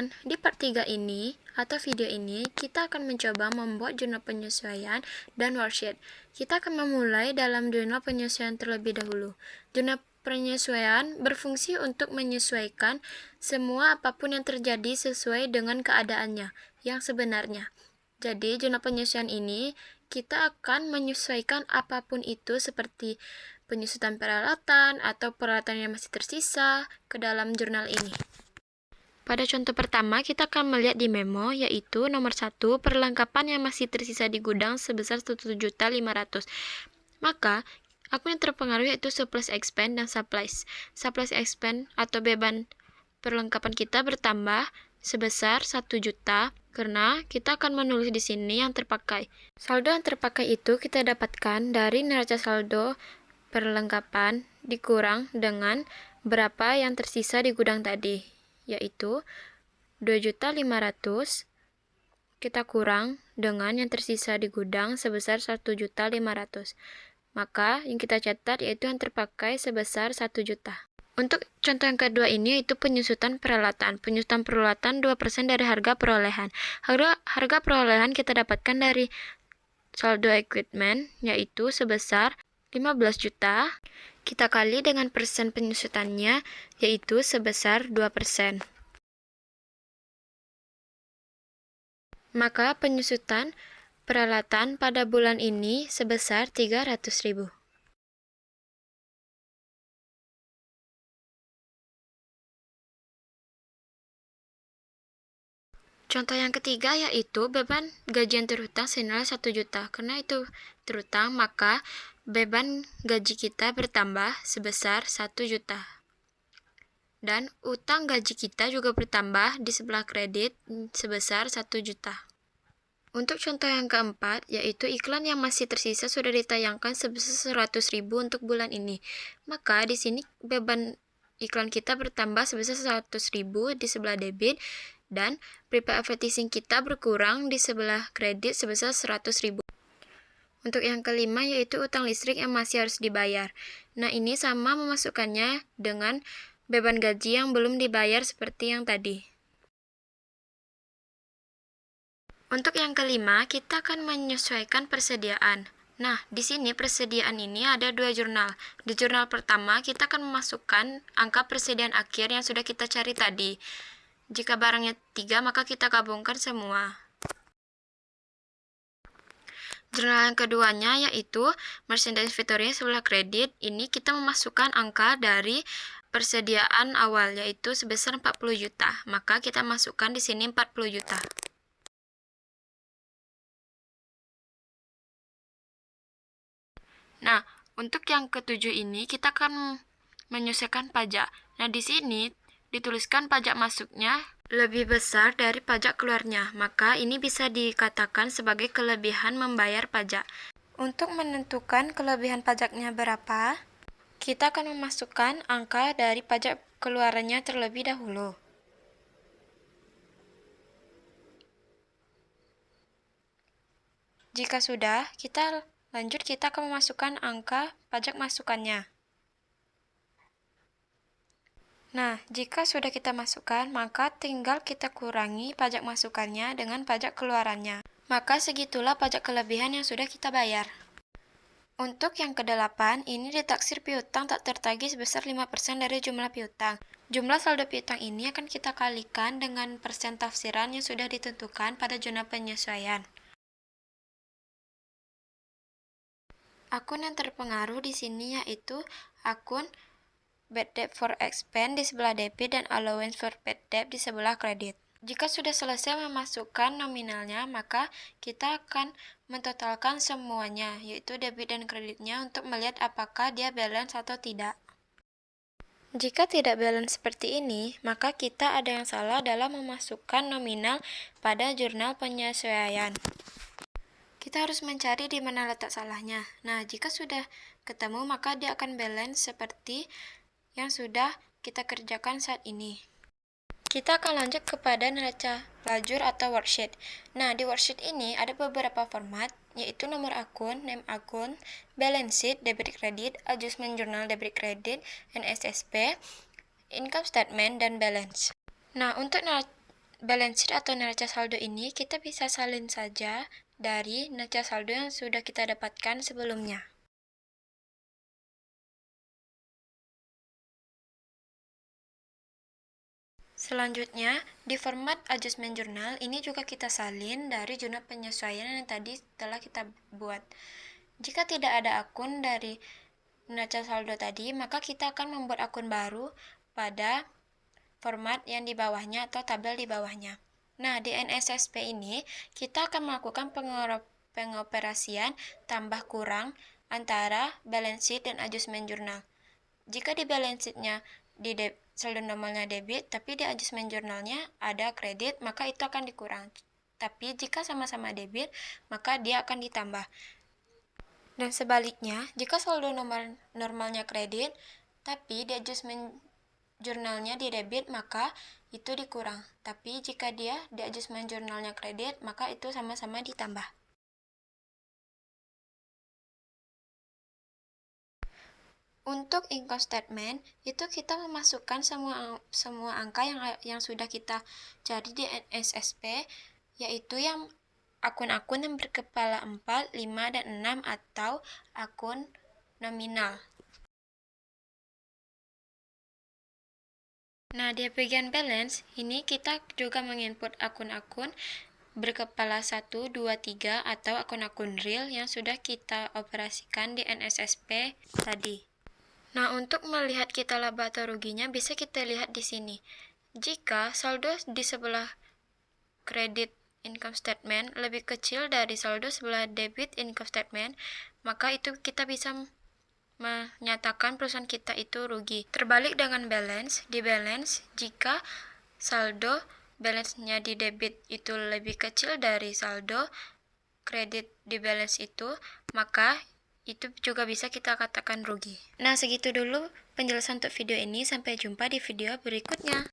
teman-teman, di part 3 ini atau video ini kita akan mencoba membuat jurnal penyesuaian dan worksheet. Kita akan memulai dalam jurnal penyesuaian terlebih dahulu. Jurnal penyesuaian berfungsi untuk menyesuaikan semua apapun yang terjadi sesuai dengan keadaannya yang sebenarnya. Jadi, jurnal penyesuaian ini kita akan menyesuaikan apapun itu seperti penyusutan peralatan atau peralatan yang masih tersisa ke dalam jurnal ini. Pada contoh pertama, kita akan melihat di memo, yaitu nomor 1, perlengkapan yang masih tersisa di gudang sebesar 1.500.000. Maka, akun yang terpengaruh yaitu surplus expense dan supplies. Surplus expense atau beban perlengkapan kita bertambah sebesar 1 juta karena kita akan menulis di sini yang terpakai. Saldo yang terpakai itu kita dapatkan dari neraca saldo perlengkapan dikurang dengan berapa yang tersisa di gudang tadi, yaitu 2.500.000 kita kurang dengan yang tersisa di gudang sebesar 1.500.000. Maka yang kita catat yaitu yang terpakai sebesar 1 juta. Untuk contoh yang kedua ini yaitu penyusutan peralatan. Penyusutan peralatan 2% dari harga perolehan. Harga perolehan kita dapatkan dari saldo equipment yaitu sebesar 15 juta, kita kali dengan persen penyusutannya, yaitu sebesar 2%. Maka penyusutan peralatan pada bulan ini sebesar 300.000. Contoh yang ketiga yaitu beban gajian terhutang senilai 1 juta. Karena itu terhutang, maka beban gaji kita bertambah sebesar 1 juta. Dan utang gaji kita juga bertambah di sebelah kredit sebesar 1 juta. Untuk contoh yang keempat, yaitu iklan yang masih tersisa sudah ditayangkan sebesar 100.000 untuk bulan ini. Maka di sini beban iklan kita bertambah sebesar 100.000 di sebelah debit dan prepaid advertising kita berkurang di sebelah kredit sebesar 100.000. Untuk yang kelima yaitu utang listrik yang masih harus dibayar. Nah, ini sama memasukkannya dengan beban gaji yang belum dibayar seperti yang tadi. Untuk yang kelima, kita akan menyesuaikan persediaan. Nah, di sini persediaan ini ada 2 jurnal. Di jurnal pertama, kita akan memasukkan angka persediaan akhir yang sudah kita cari tadi. Jika barangnya 3, maka kita gabungkan semua. Jurnal yang keduanya yaitu merchandise inventory sebelah kredit. Ini kita memasukkan angka dari persediaan awal yaitu sebesar 40 juta. Maka kita masukkan di sini 40 juta. Nah, untuk yang ketujuh ini kita akan menyesuaikan pajak. Nah, di sini dituliskan pajak masuknya lebih besar dari pajak keluarnya, maka ini bisa dikatakan sebagai kelebihan membayar pajak. Untuk menentukan kelebihan pajaknya berapa, kita akan memasukkan angka dari pajak keluarannya terlebih dahulu. Jika sudah, kita akan memasukkan angka pajak masukannya. Nah, jika sudah kita masukkan, maka tinggal kita kurangi pajak masukannya dengan pajak keluarannya. Maka segitulah pajak kelebihan yang sudah kita bayar. Untuk yang ke-8, ini ditaksir piutang tak tertagih sebesar 5% dari jumlah piutang. Jumlah saldo piutang ini akan kita kalikan dengan persen tafsiran yang sudah ditentukan pada jurnal penyesuaian. Akun yang terpengaruh di sini yaitu akun bad debt for expense di sebelah debit dan allowance for bad debt di sebelah kredit. Jika sudah selesai memasukkan nominalnya, maka kita akan mentotalkan semuanya, yaitu debit dan kreditnya untuk melihat apakah dia balance atau tidak. Jika tidak balance seperti ini, maka kita ada yang salah dalam memasukkan nominal pada jurnal penyesuaian. Kita harus mencari di mana letak salahnya. Nah, jika sudah ketemu, maka dia akan balance seperti yang sudah kita kerjakan saat ini. Kita akan lanjut kepada neraca lajur atau worksheet. Nah, di worksheet ini ada beberapa format, yaitu nomor akun, name akun, balance sheet, debit credit, adjustment journal debit credit, NSSP, income statement, dan balance. Nah, untuk balance sheet atau neraca saldo ini kita bisa salin saja dari neraca saldo yang sudah kita dapatkan sebelumnya. Selanjutnya, di format adjustment journal, ini juga kita salin dari jurnal penyesuaian yang tadi telah kita buat. Jika tidak ada akun dari neraca saldo tadi, maka kita akan membuat akun baru pada format yang di bawahnya atau tabel di bawahnya. Nah, di NSSP ini, kita akan melakukan pengoperasian tambah kurang antara balance sheet dan adjustment journal. Jika di balance sheet-nya di saldo normalnya debit, tapi di adjustment journalnya ada kredit, maka itu akan dikurang. Tapi jika sama-sama debit, maka dia akan ditambah. Dan sebaliknya, jika saldo normalnya kredit, tapi di adjustment jurnalnya di debit, maka itu dikurang. Tapi jika dia di adjustment jurnalnya kredit, maka itu sama-sama ditambah. Untuk income statement, itu kita memasukkan semua angka yang sudah kita cari di NSSP, yaitu yang akun-akun yang berkepala 4, 5, dan 6 atau akun nominal. Nah, di bagian balance, ini kita juga menginput akun-akun berkepala 1, 2, 3 atau akun-akun real yang sudah kita operasikan di NSSP tadi. Nah, untuk melihat kita laba atau ruginya bisa kita lihat di sini. Jika saldo di sebelah kredit income statement lebih kecil dari saldo sebelah debit income statement, maka itu kita bisa menyatakan perusahaan kita itu rugi. Terbalik dengan balance, di balance jika saldo balance-nya di debit itu lebih kecil dari saldo kredit di balance itu, maka itu juga bisa kita katakan rugi. Nah, segitu dulu penjelasan untuk video ini. Sampai jumpa di video berikutnya.